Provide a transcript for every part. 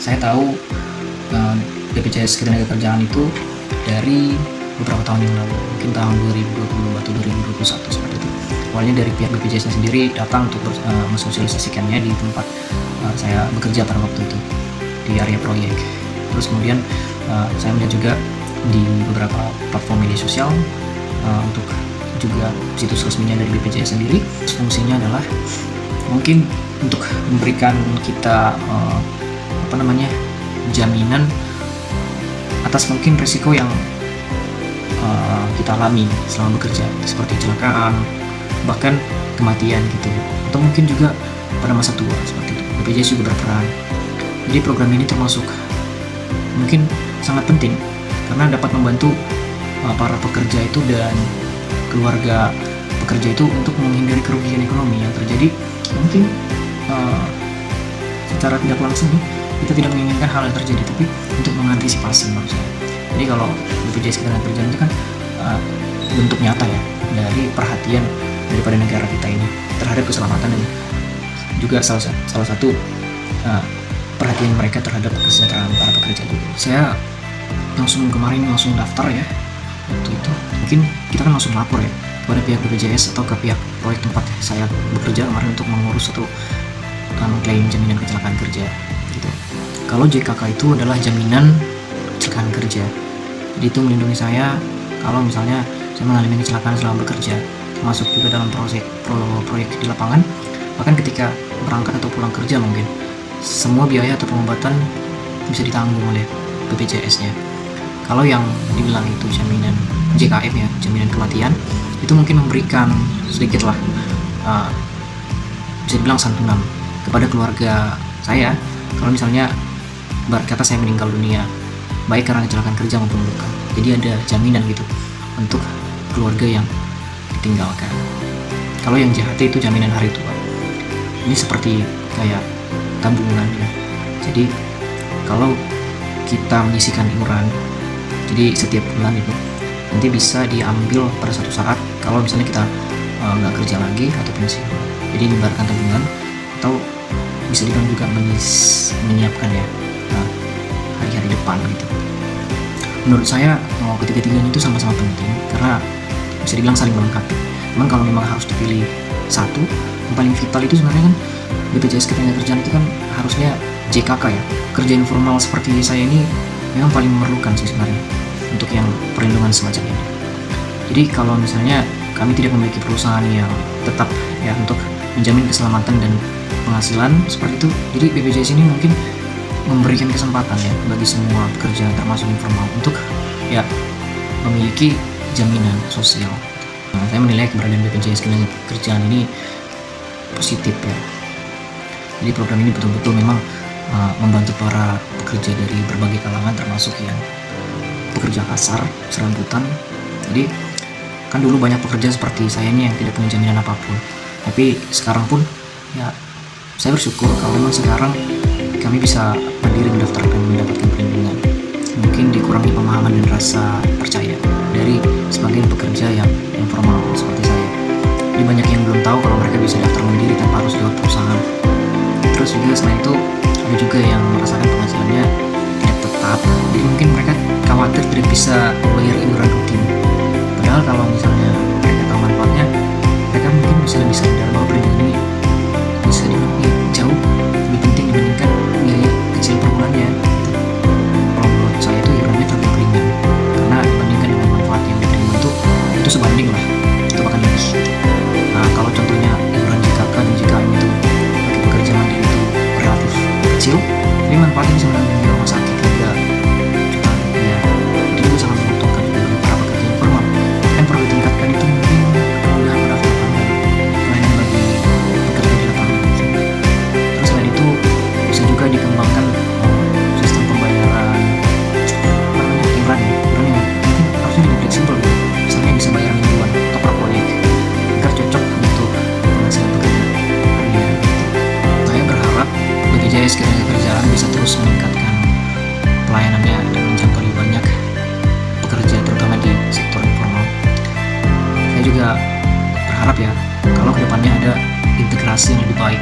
saya tahu BPJS Ketenagakerjaan itu dari beberapa tahun yang lalu, mungkin tahun 2020 atau 2021 seperti itu. Awalnya dari pihak BPJS sendiri datang untuk mensosialisasikannya di tempat saya bekerja pada waktu itu, di area proyek. Terus kemudian saya melihat juga di beberapa platform media sosial untuk juga situs resminya dari BPJS sendiri. Fungsinya adalah mungkin untuk memberikan kita jaminan atas mungkin risiko yang kita alami selama bekerja, seperti kecelakaan, bahkan kematian gitu, atau mungkin juga pada masa tua seperti itu. BPJS juga berperan. Jadi program ini termasuk mungkin sangat penting karena dapat membantu para pekerja itu dan keluarga pekerja itu untuk menghindari kerugian ekonomi yang terjadi. Mungkin secara tidak langsung kita tidak menginginkan hal yang terjadi, tapi untuk mengantisipasi maksudnya. Jadi kalau BPJS Ketenagakerjaan itu kan bentuk nyata ya dari perhatian daripada negara kita ini terhadap keselamatan dan juga salah satu perhatian mereka terhadap kesejahteraan para pekerja juga. Saya kemarin langsung daftar ya waktu itu. Mungkin kita kan langsung lapor ya kepada pihak BPJS atau ke pihak proyek tempat saya bekerja kemarin untuk mengurus atau mengklaim jaminan kecelakaan kerja gitu. Kalau JKK itu adalah jaminan kecelakaan kerja, jadi itu melindungi saya kalau misalnya saya mengalami kecelakaan selama bekerja, termasuk juga dalam proyek di lapangan, bahkan ketika berangkat atau pulang kerja mungkin semua biaya atau pengobatan bisa ditanggung oleh BPJS-nya. Kalau yang dibilang itu jaminan JKM ya, jaminan kematian, itu mungkin memberikan sedikit lah bisa dibilang santunan kepada keluarga saya kalau misalnya kata saya meninggal dunia, baik karena kecelakaan kerja maupun luka. Jadi ada jaminan gitu untuk keluarga yang ditinggalkan. Kalau yang JHT itu jaminan hari tua. Ini seperti kayak tabungan ya. Jadi kalau kita menyisihkan iuran, jadi setiap bulan itu nanti bisa diambil pada satu saat kalau misalnya kita nggak kerja lagi atau pensiun. Jadi diibaratkan tabungan, atau bisa dibilang juga menyiapkan ya hari-hari depan gitu. Menurut saya ketiga-tiganya itu sama-sama penting karena bisa dibilang saling melengkapi. Cuman kalau memang harus dipilih satu, yang paling vital itu sebenarnya kan BPJS Ketenagakerjaan itu kan harusnya JKK ya. Kerja informal seperti saya ini memang paling memerlukan sih sebenarnya untuk yang perlindungan semacam ini. Jadi kalau misalnya kami tidak memiliki perusahaan yang tetap ya untuk menjamin keselamatan dan penghasilan seperti itu, jadi BPJS ini mungkin memberikan kesempatan ya bagi semua pekerja termasuk informal untuk ya memiliki jaminan sosial. Saya menilai keberadaan BPJS Ketenagakerjaan ini positif ya. Jadi program ini betul-betul memang membantu para pekerja dari berbagai kalangan, termasuk yang pekerja kasar, serabutan. Jadi kan dulu banyak pekerja seperti saya ini yang tidak punya jaminan apapun. Tapi sekarang pun ya saya bersyukur kalau memang sekarang kami bisa mandiri mendaftarkan dan mendapatkan perlindungan. Mungkin dikurangi pemahaman dan rasa percaya dari sebagian pekerja yang informal seperti saya. Jadi banyak yang belum tahu kalau mereka bisa daftar mandiri tanpa harus lewat perusahaan. Terus juga selain itu ada juga yang merasakan penghasilannya tidak tetap. Jadi mungkin mereka khawatir tidak bisa membayar iuran rutin. Padahal kalau misalnya mereka tahu manfaatnya, mereka mungkin bisa lebih sadar bahwa perlindungan ini bisa dimaknai jauh lebih penting dibandingkan biaya kecil per bulannya. Kalau menurut saya itu iurannya terlalu ringan karena dibandingkan dengan manfaat yang diterima itu sebanding lah, itu bahkan lebih. Nah kalau contohnya iuran JKK dan JKM itu bagi pekerja mandiri itu relatif kecil, tapi manfaatnya bisa menanggung di rumah sakit hingga jutaan rupiah. Jadi itu sangat menguntungkan bagi para pekerja informal. Dan perlu ditingkatkan itu mungkin kemudahan pendaftaran dan pelayanan bagi pekerja di lapangan. Terus selain itu bisa juga dikembangkan sistem pembayaran iuran yang mungkin harusnya lebih fleksibel gitu. Misalnya bisa bayar mingguan atau per proyek agar cocok untuk penghasilan pekerja harian. Saya berharap BPJS Ketenagakerjaan bisa terus meningkatkan pelayanannya dan menjangkau lebih banyak pekerja terutama di sektor informal. Saya juga berharap ya kalau kedepannya ada integrasi yang lebih baik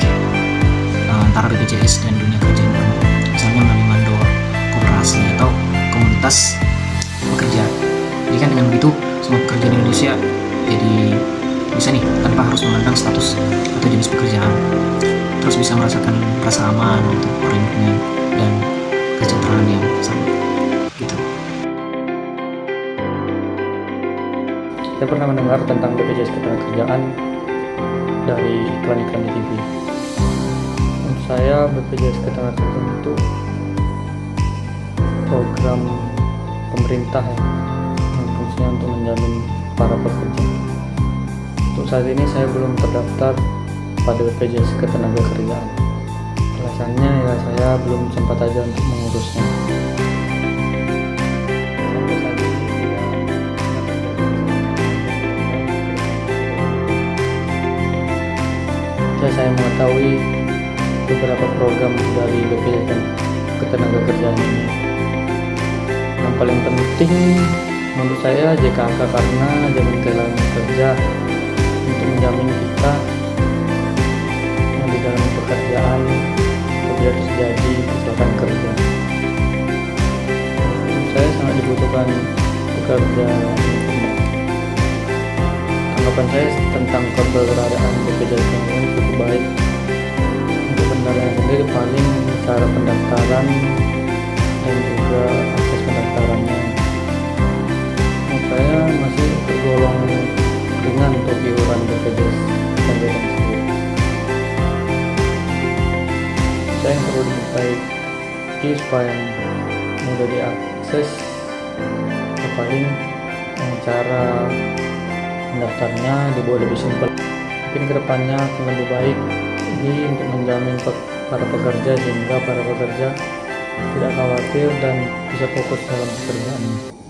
antara BPJS dan dunia kerja informal, misalnya melalui asli atau komunitas pekerja. Jadi kan dengan begitu semua pekerja di Indonesia jadi bisa nih tanpa harus memandang status atau jenis pekerjaan, terus bisa merasakan rasa aman untuk lingkungan dan kesejahteraan yang sama gitu. Saya pernah mendengar tentang BPJS Ketenagakerjaan dari iklan-iklan di TV. Menurut saya BPJS Ketenagakerjaan itu program pemerintah yang fungsinya untuk menjamin para pekerja. Untuk saat ini saya belum terdaftar pada BPJS Ketenagakerjaan. Alasannya ya saya belum sempat aja untuk mengurusnya. Sampai saat ini saya mengetahui beberapa program dari BPJS Ketenagakerjaan ini. Yang paling penting menurut saya JKK, karena jaminan kehilangan kerja untuk menjamin kita yang di dalam pekerjaan apabila terjadi kecelakaan kerja. Menurut saya sangat dibutuhkan pekerja informal. Tanggapan saya tentang keberadaan BPJS ini cukup baik. Untuk pendaftaran sendiri paling cara pendaftaran dan juga akses pendaftarannya, menurut saya masih tergolong ringan untuk iuran BPJS Ketenagakerjaan sendiri. Saya yang perlu diperbaiki supaya mudah diakses, paling cara pendaftarnya dibuat lebih simpel. Mungkin kedepannya akan lebih baik untuk menjamin para pekerja sehingga para pekerja tidak khawatir dan bisa fokus dalam pekerjaannya.